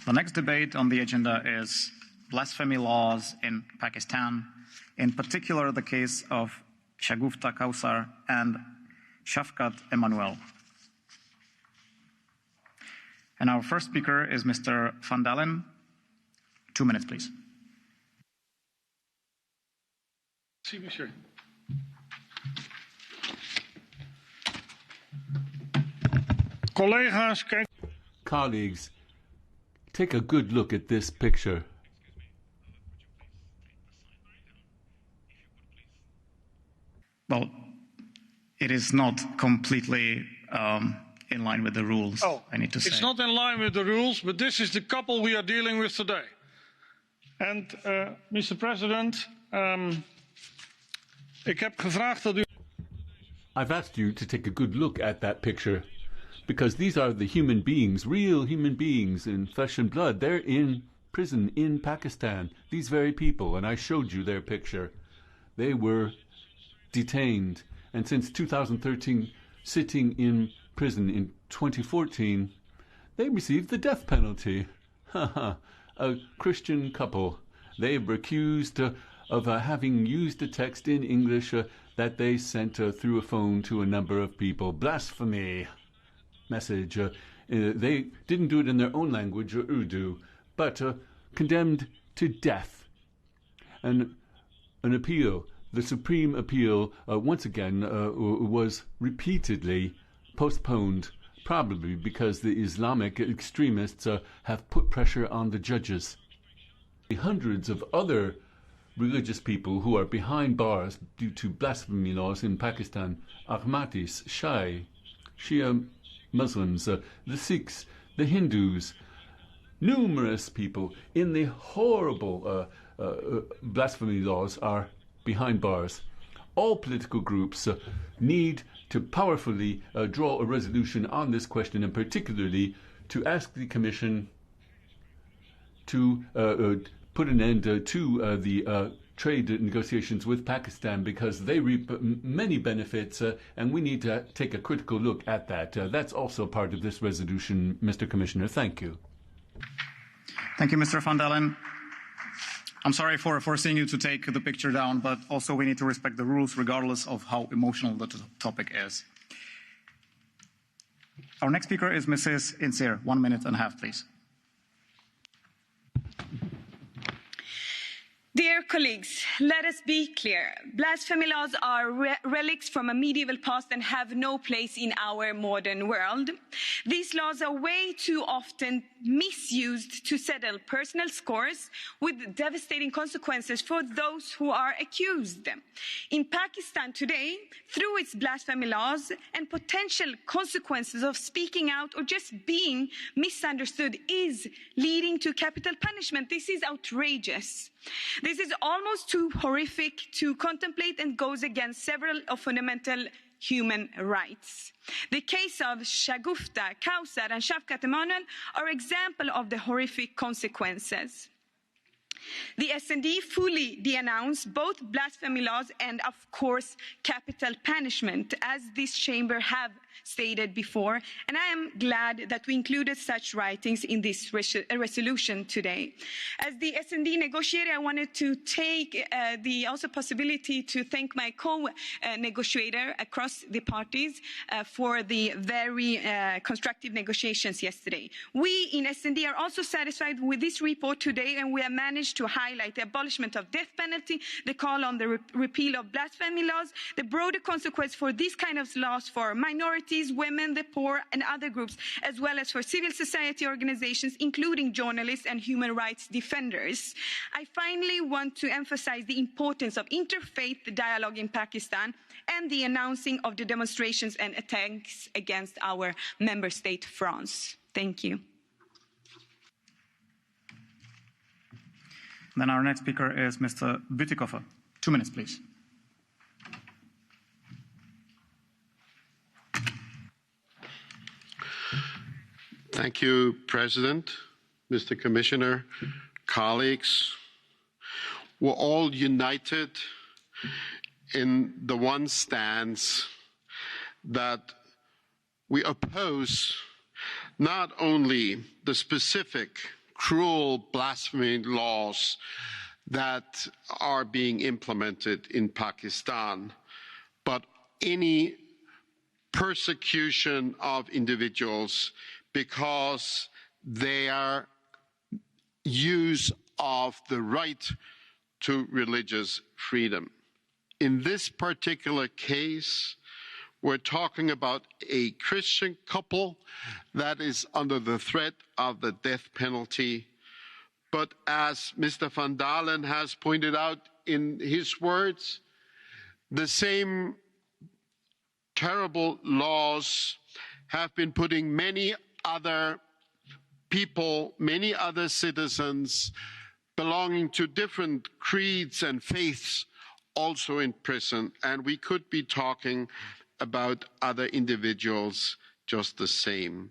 The next debate on the agenda is blasphemy laws in Pakistan, in particular the case of Shagufta, Kausar, and Shafqat, Emmanuel. And our first speaker is Mr. Van Dalen. 2 minutes, please. Si, monsieur. Colleagues, take a good look at this picture. Well, it is not completely in line with the rules, I need to say. It's not in line with the rules, but this is the couple we are dealing with today. And, Mr. President, ik heb gevraagd dat u... I've asked you to take a good look at that picture, because these are the human beings, real human beings in flesh and blood. They're in prison in Pakistan, these very people, and I showed you their picture. They were detained, and since 2013, sitting in prison in 2014, they received the death penalty. A Christian couple. They were accused of having used a text in English that they sent through a phone to a number of people. Blasphemy message. They didn't do it in their own language, Urdu, but condemned to death. And an appeal, the Supreme Appeal, once again was repeatedly postponed, probably because the Islamic extremists have put pressure on the judges. Hundreds of other religious people who are behind bars due to blasphemy laws in Pakistan, Ahmadis, Shia Muslims, the Sikhs, the Hindus, numerous people in the horrible blasphemy laws are behind bars. All political groups need to powerfully draw a resolution on this question, and particularly to ask the Commission to put an end to the trade negotiations with Pakistan, because they reap many benefits, and we need to take a critical look at that. That's also part of this resolution, Mr. Commissioner. Thank you. Thank you, Mr. Van Dalen. I'm sorry for forcing you to take the picture down, but also we need to respect the rules regardless of how emotional the topic is. Our next speaker is Mrs. Insir. 1 minute and a half, please. Dear colleagues, let us be clear. Blasphemy laws are relics from a medieval past and have no place in our modern world. These laws are way too often misused to settle personal scores, with devastating consequences for those who are accused. In Pakistan today, through its blasphemy laws and potential consequences of speaking out or just being misunderstood, is leading to capital punishment. This is outrageous. This is almost too horrific to contemplate and goes against several of fundamental human rights. The case of Shagufta, Kausar, and Shafqat Emmanuel are examples of the horrific consequences. The S&D fully denounced both blasphemy laws and, of course, capital punishment, as this chamber have stated before, and I am glad that we included such writings in this resolution today. As the S&D negotiator, I wanted to take the also possibility to thank my co-negotiator across the parties for the very constructive negotiations yesterday. We in S&D are also satisfied with this report today, and we have managed to highlight the abolishment of death penalty, the call on the repeal of blasphemy laws, the broader consequence for these kind of laws for minorities, women, the poor, and other groups, as well as for civil society organizations, including journalists and human rights defenders. I finally want to emphasize the importance of interfaith dialogue in Pakistan and the announcing of the demonstrations and attacks against our member state, France. Thank you. Then our next speaker is Mr. Bütikofer. 2 minutes, please. Thank you, President, Mr. Commissioner, colleagues. We're all united in the one stance that we oppose not only the specific cruel blasphemy laws that are being implemented in Pakistan, but any persecution of individuals because their use of the right to religious freedom. In this particular case, we're talking about a Christian couple that is under the threat of the death penalty. But as Mr. van Dalen has pointed out in his words, the same terrible laws have been putting many other people, many other citizens belonging to different creeds and faiths also in prison. And we could be talking about other individuals just the same.